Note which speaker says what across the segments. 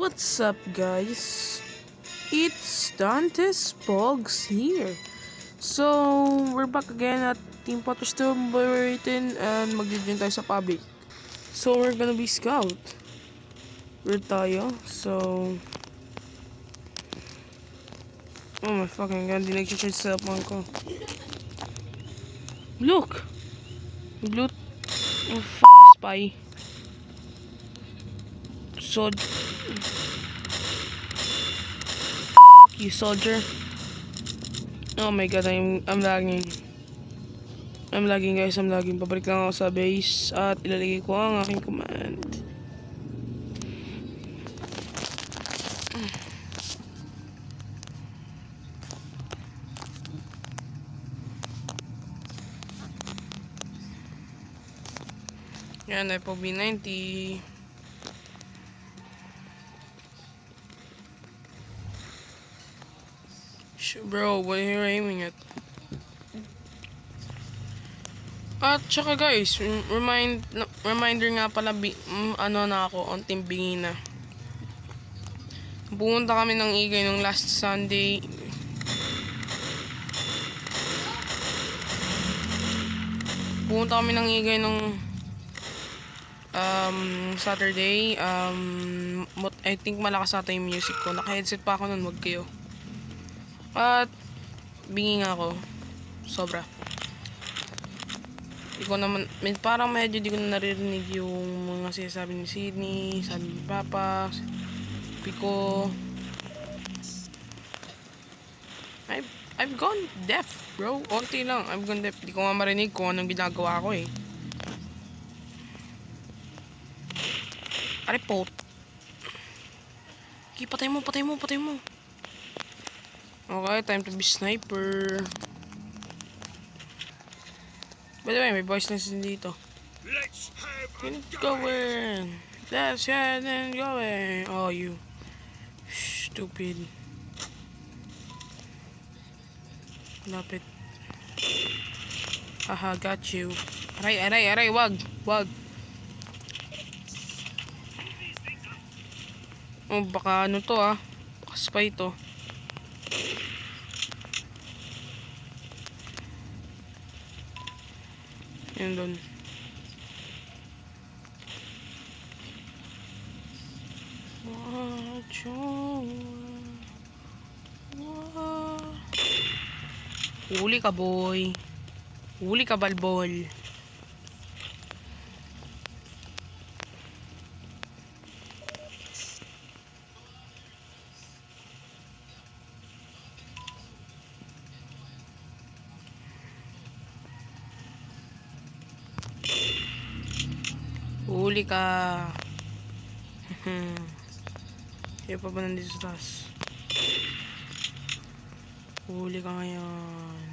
Speaker 1: What's up, guys? It's Dante's Pogs here. So, we're back again at Team Potter Stillburton and mag-join tayo sa public. So, we're gonna be scout. We're tayo. So, oh my fucking god, di nag-charge sa cellphone ko. Look! Loot. Oh, fuck, spy. Fuck you, soldier. Oh my god, I'm lagging. I'm lagging, guys, I'm lagging. Babalik lang ako sa base at ilalagay ko ang aking command. Yan, FOB 90. Bro, what are you aiming at? At saka guys, reminder nga pala, ano na ako, on team bingi na. Pumunta kami ng Igay nung last Sunday. Pumunta kami ng Igay nung Saturday. I think malakas ata yung music ko. Naka-headset pa ako nun, wag kayo. At bingi nga ako. Sobra. Di ko naman, parang medyo di ko na naririnig yung mga sinasabi ni Sydney, sabi ni Papa, Pico. I've gone deaf, bro. Onti lang, I've gone deaf. Di ko nga marinig kung anong ginagawa ko eh. Aray po. Okay, patay mo. Okay, time to be sniper. By the way, may voice lines din dito. Let's going. Oh, you stupid. Lapit. Haha, got you. Aray, wag. Oh, baka ano to ah. Baka spy to. Yan doon. Huli ka, boy. Huli ka, balbol. Huli ka. Kaya pa ba nandito sa taas? Huli ka ngayon.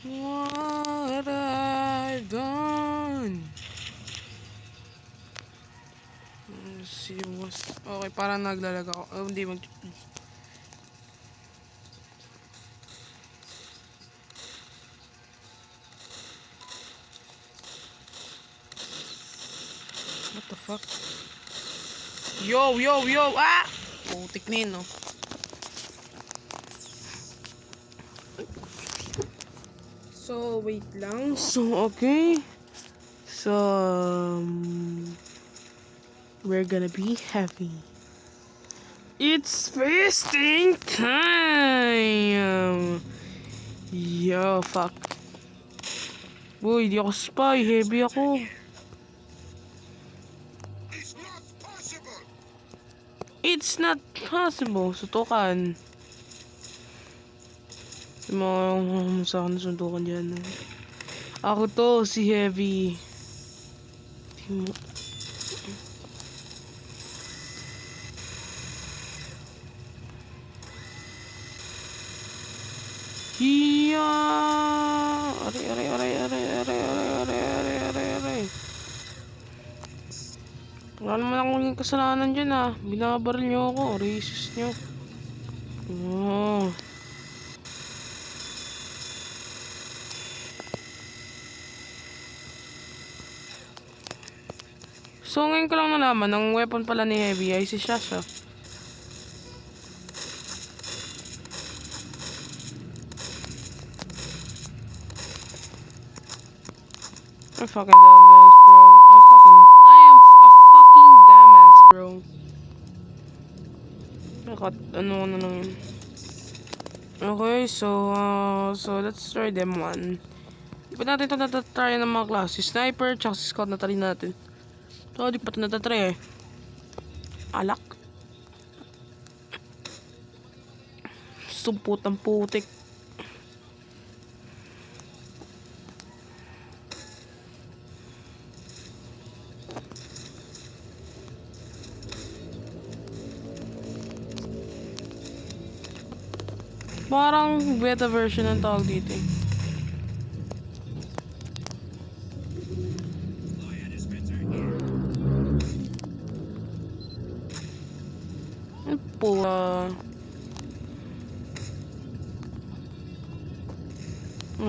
Speaker 1: What I've done. Let's see what's... Okay, parang naglalag ako. Oh, hindi mag... What the fuck? Yo! Ah! Putik na yun, no? So, wait lang. So, okay. So, we're gonna be heavy. It's feasting time! Yo, fuck. Boy, di ako spy. Heavy ako. It's not possible. Sutukan. Yung mga sa akin suntukan dyan. Ako to, si Heavy. Hiya! Aray. Wala naman akong kasalanan dyan ah. Binabaril nyo ako. Racist nyo. Oh. So, ngayon ko lang nalaman, ang weapon pala ni Heavy ay si Shasha. I'm fucking dumbass, bro. I am a fucking dumbass, bro. Ano na lang yun. Okay, so let's try them one. Di pa natin ito natatry ng mga klase. Sniper, tsaka si Scout natry natin. So, di pa ito natatry eh. Alak. Sumput ng putik. Parang beta version ng tawag dito eh. Ano po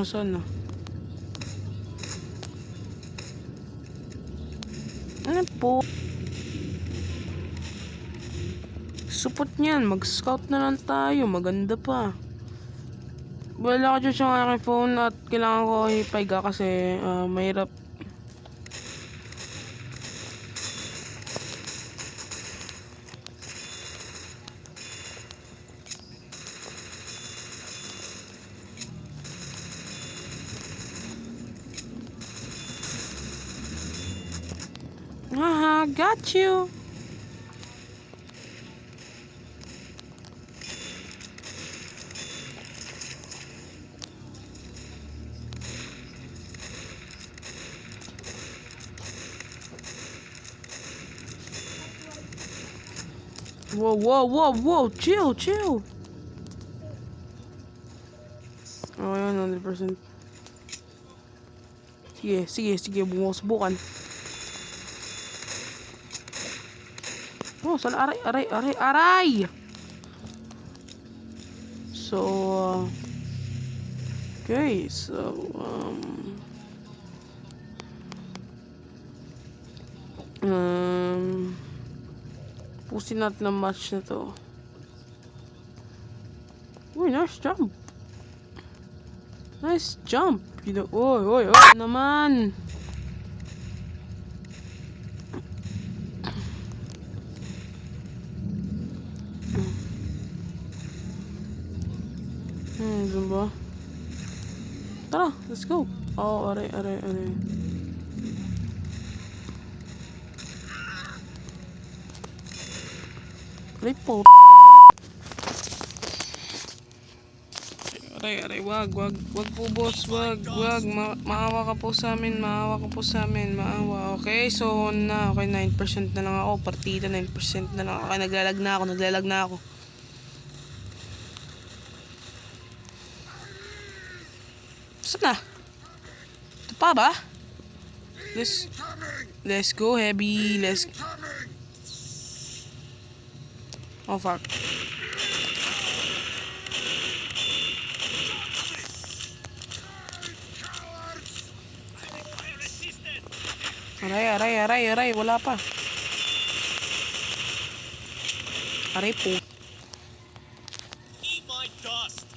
Speaker 1: saan na? Ano po? Support niyan, mag-scout na lang tayo, maganda pa. Wala ko dyan siyang aking phone at kailangan ko hipiga kasi mahirap. Haha, got you! Whoa, whoa, whoa, whoa! Chill, chill! Oh, yun, 100%. Sige, bumusubukan. Oh, sala, aray! So, okay, so, pusin natin ang match na to. Uy, nice jump. Nice jump. You know, oy, naman. Zumba. Tara, let's go. Oh, aray. Aray po. Aray, wag po boss, wag, maawa ka po sa amin, maawa. Okay, so okay, 9% na lang ako, partida, 9% na lang ako, naglalag na ako. Saan na? Ito pa ba? Let's go, Heavy, oh fuck. Aray, wala pa. Aray po.
Speaker 2: Eat my dust.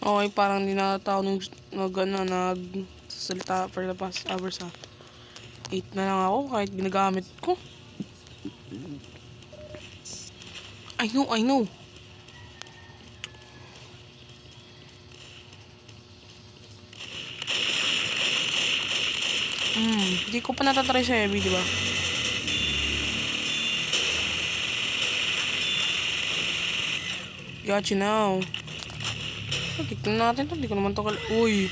Speaker 1: Okay, parang hindi na tao nagsasalita for the past hours ha. 8 na lang ako kahit ginagamit ko. I know. Hindi ko pa natatry sa heavy, di ba? Got you now. Tignan natin to, hindi ko naman to Uy!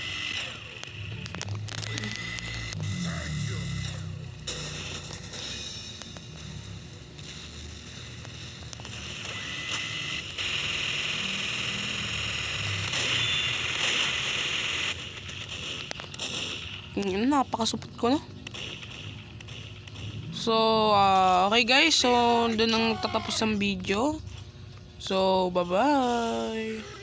Speaker 1: Napakasupot ko, no? So, okay guys. So, doon ang tatapos ang video. So, bye-bye!